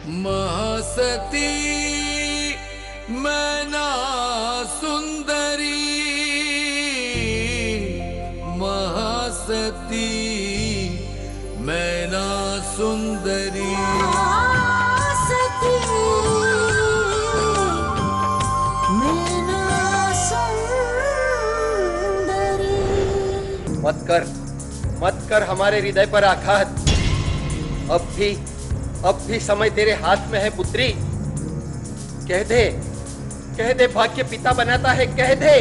महासती मैना सुंदरी, महासती मैना सुंदरी। महासती मैना सुंदरी। मत कर हमारे हृदय पर आघात। अब भी समय तेरे हाथ में है पुत्री। कह दे भाग्य पिता बनाता है, कह दे।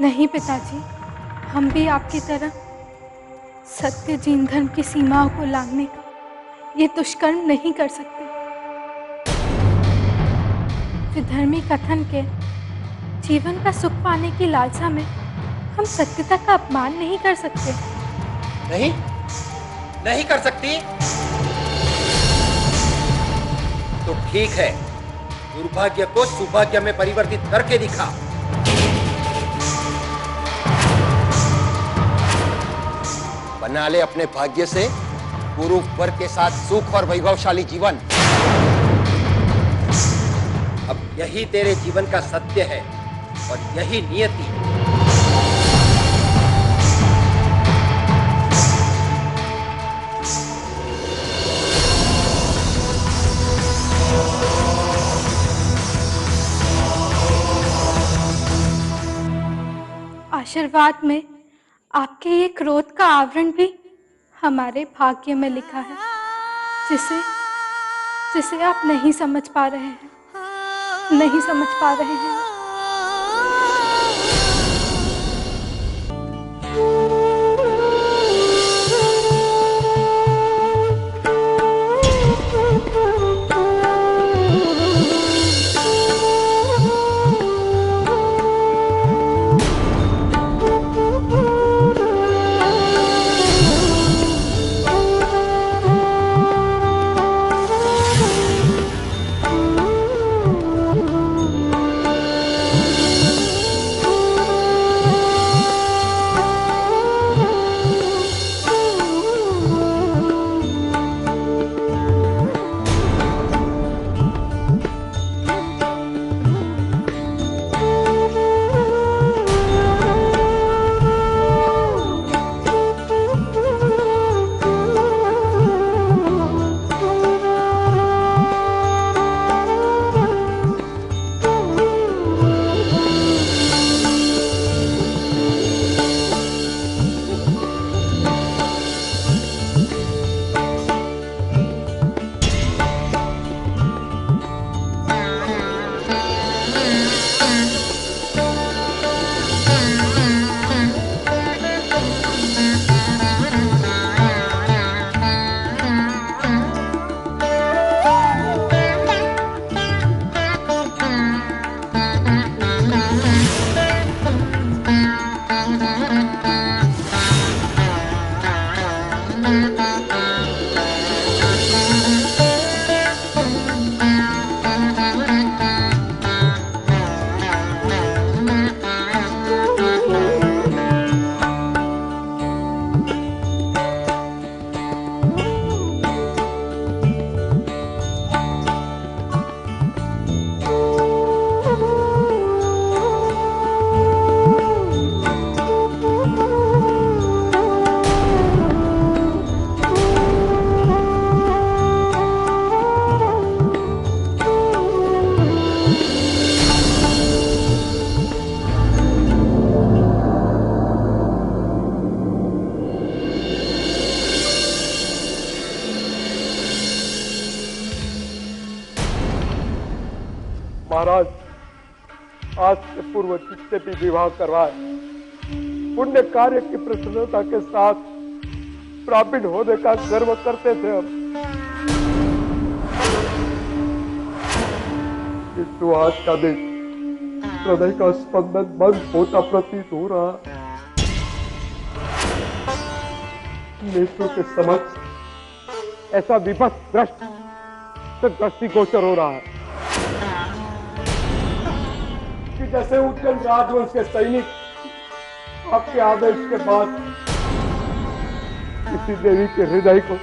नहीं पिताजी, हम भी आपकी तरह सत्य जीन धर्म की सीमाओं को लांघने का ये दुष्कर्म नहीं कर सकते। विधर्मी कथन के जीवन का सुख पाने की लालसा में हम सत्यता का अपमान नहीं कर सकते। नहीं कर सकती? तो ठीक है, दुर्भाग्य को सौभाग्य में परिवर्तित करके दिखा। बना ले अपने भाग्य से गुरु वर के साथ सुख और वैभवशाली जीवन। अब यही तेरे जीवन का सत्य है और यही नियति। आशीर्वाद में आपके ये क्रोध का आवरण भी हमारे भाग्य में लिखा है, जिसे आप नहीं समझ पा रहे हैं। महाराज, आज से पूर्व जितने भी विवाह करवाए पुण्य कार्य की प्रसन्नता के साथ ब्राह्मण होने का गर्व करते थे हम। किंतु आज का दिन हृदय का स्पंदन बंद होता प्रतीत हो रहा। नेत्रों के समक्ष ऐसा विभत्स दृष्टि गोचर हो रहा है कि जैसे उज्जैन राजवंश के सैनिक आपके आदेश के बाद किसी देवी के हृदय को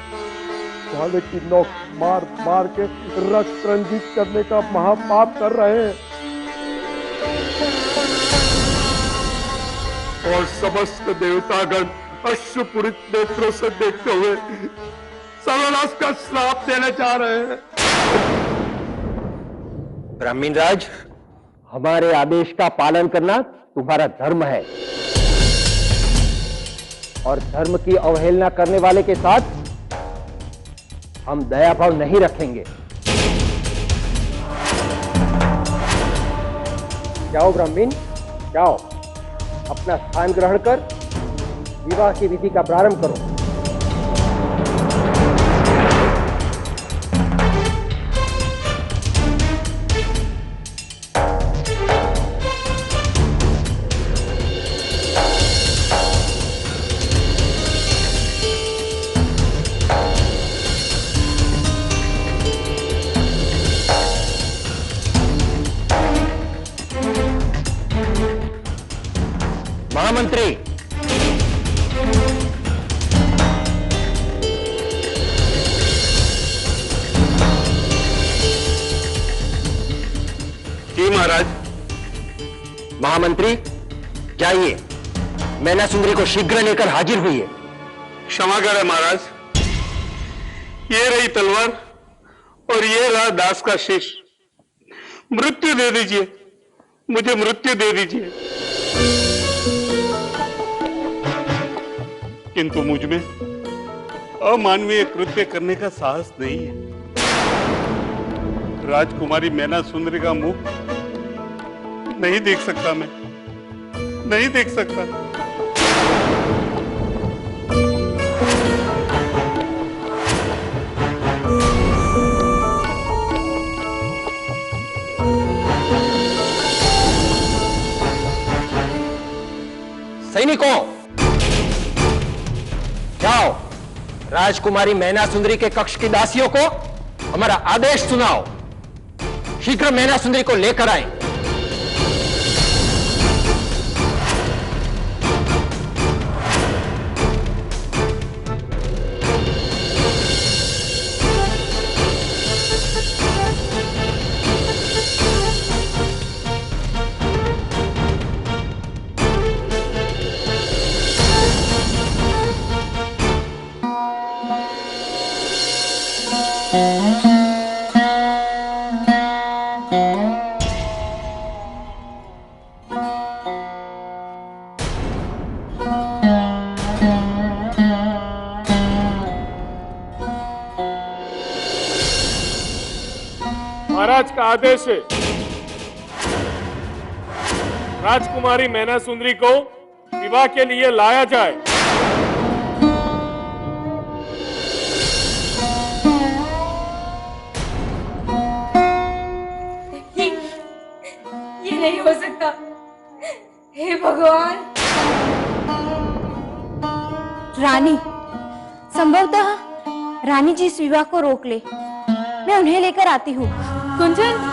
भाले की नोक मार मार के रक्त रंजित करने का महापाप कर रहे हैं और समस्त देवतागण अश्रुपूरित नेत्रों से देखते हुए सर्वनाश का श्राप देने जा रहे हैं। ब्राह्मण राज, हमारे आदेश का पालन करना तुम्हारा धर्म है और धर्म की अवहेलना करने वाले के साथ हम दया भाव नहीं रखेंगे। जाओ ब्राह्मण, जाओ अपना स्थान ग्रहण कर विवाह की विधि का प्रारंभ करो। महामंत्री, जी महाराज। महामंत्री जाइए, मैना सुंदरी को शीघ्र लेकर हाजिर हुई। क्षमा करें महाराज, ये रही तलवार और ये रहा दास का शीश। मृत्यु दे दीजिए, मुझे मृत्यु दे दीजिए। किंतु मुझ में अमानवीय कृत्य करने का साहस नहीं है। राजकुमारी मैना सुंदरी का मुख नहीं देख सकता, मैं नहीं देख सकता। सैनिकों, जाओ राजकुमारी मैना सुंदरी के कक्ष की दासियों को हमारा आदेश सुनाओ। शीघ्र मैना सुंदरी को लेकर आए। महाराज का आदेश है, राजकुमारी मैना सुंदरी को विवाह के लिए लाया जाए। ये नहीं हो सकता। हे भगवान। रानी, संभवतः रानी जी इस विवाह को रोक ले। मैं उन्हें लेकर आती हूँ। कुंजन,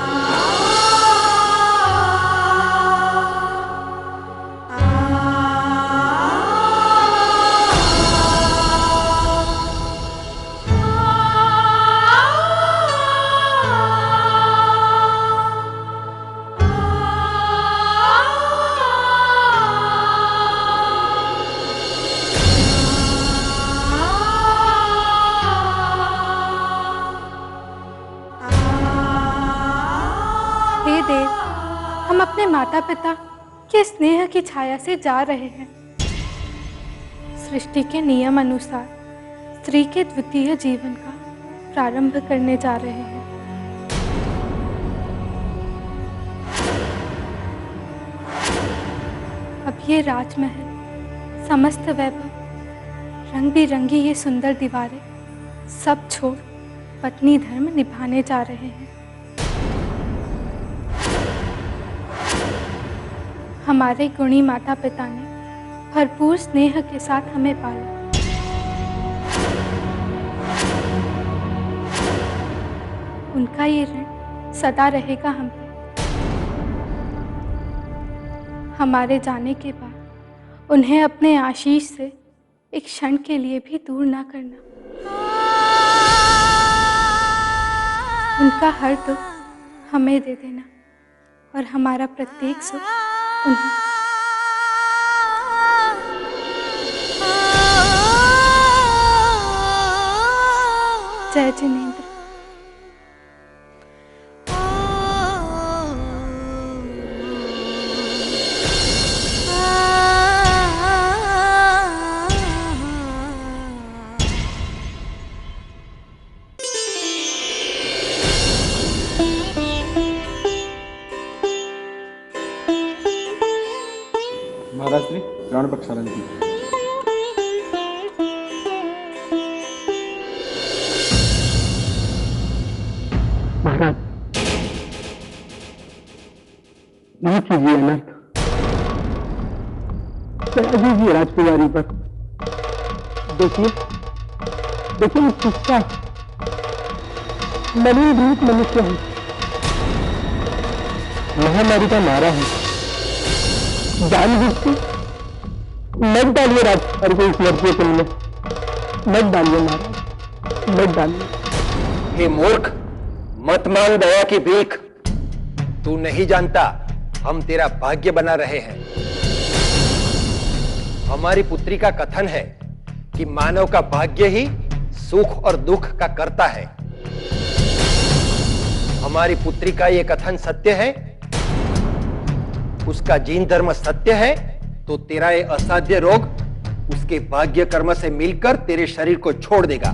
हम अपने माता पिता के स्नेह की छाया से जा रहे हैं। सृष्टि के नियम अनुसार स्त्री के द्वितीय जीवन का प्रारंभ करने जा रहे हैं। अब ये राजमहल, समस्त वैभव, रंग बिरंगी ये सुंदर दीवारें सब छोड़ पत्नी धर्म निभाने जा रहे हैं। हमारे गुणी माता पिता ने भरपूर स्नेह के साथ हमें पाला। उनका ये ऋण सदा रहेगा हम पे। हमारे जाने के बाद उन्हें अपने आशीष से एक क्षण के लिए भी दूर ना करना। उनका हर दुख हमें दे देना और हमारा प्रत्येक सुख उन्हें। जय जिनेंद्र। महाराज श्री प्राण प्रक्षालन की। महाराज नहीं कीजिए अनर्थ, दीजिए राजकुमारी पर। देखिए देखिए किसका मलिन रूप मनुष्य है, महामारी का मारा है। जानबूझ के मत डालिए राजकुमारी को इस लड़के के लिए, मत डालिए महाराज, मत डालिए। हे मूर्ख, मत मांग दया की भीख। तू नहीं जानता हम तेरा भाग्य बना रहे हैं। हमारी पुत्री का कथन है कि मानव का भाग्य ही सुख और दुख का करता है। हमारी पुत्री का यह कथन सत्य है, उसका जीन धर्म सत्य है, तो तेरा ये असाध्य रोग उसके भाग्य कर्म से मिलकर तेरे शरीर को छोड़ देगा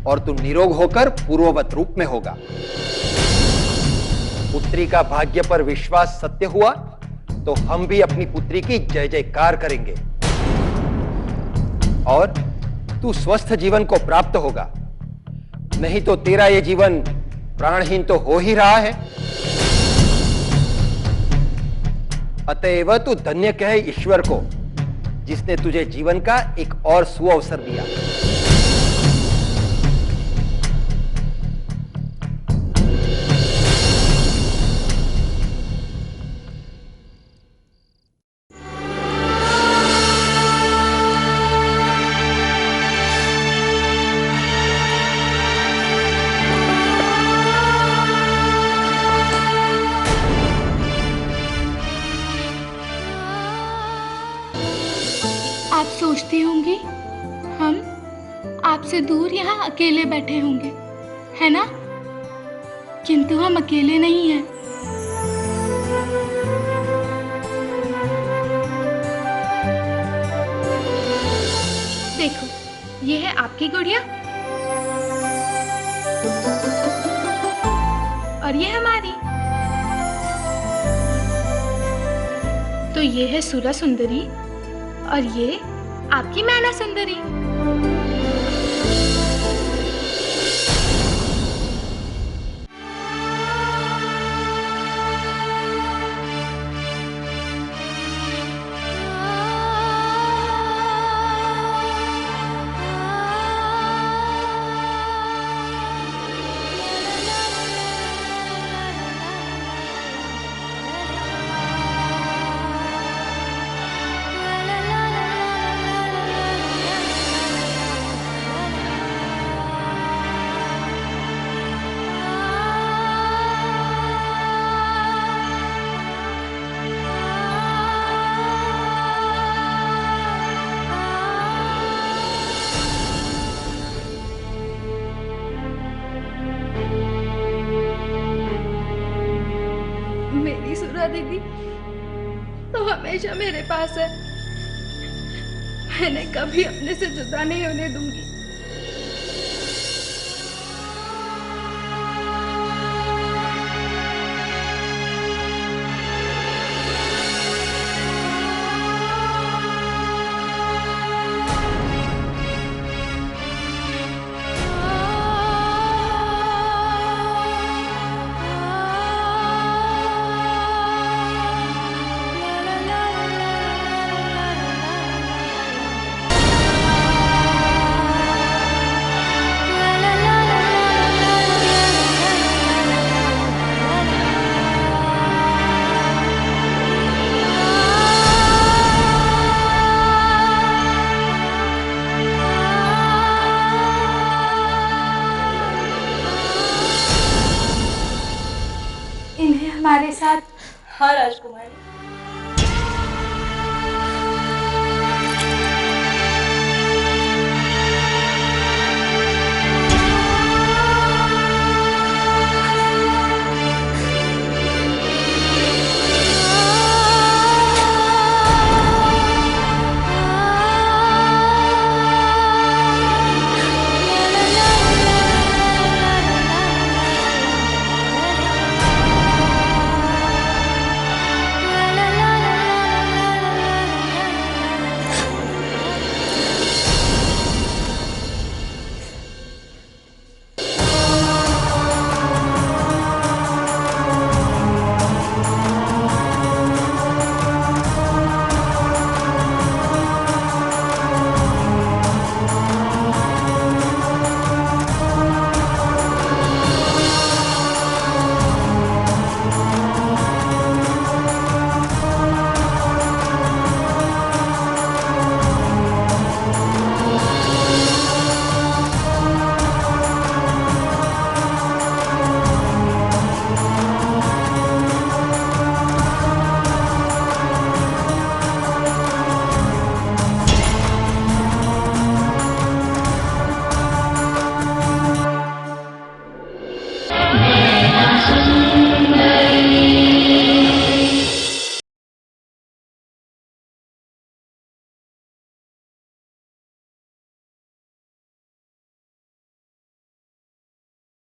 और तू निरोग होकर पूर्ववत रूप में होगा। पुत्री का भाग्य पर विश्वास सत्य हुआ तो हम भी अपनी पुत्री की जय जयकार करेंगे और तू स्वस्थ जीवन को प्राप्त होगा। नहीं तो तेरा यह जीवन प्राणहीन तो हो ही रहा है। अतएव तू धन्य कहे ईश्वर को जिसने तुझे जीवन का एक और सुअवसर दिया। आप सोचती होंगी हम आपसे दूर यहाँ अकेले बैठे होंगे, है ना? किंतु हम अकेले नहीं हैं। देखो, ये है आपकी गुड़िया और ये हमारी। तो ये है सुरा सुंदरी और ये आपकी मैना सुंदरी। मेरी सुरा दीदी तो हमेशा मेरे पास है। मैंने कभी अपने से जुदा नहीं होने दूंगी। हाँ राजकुमार,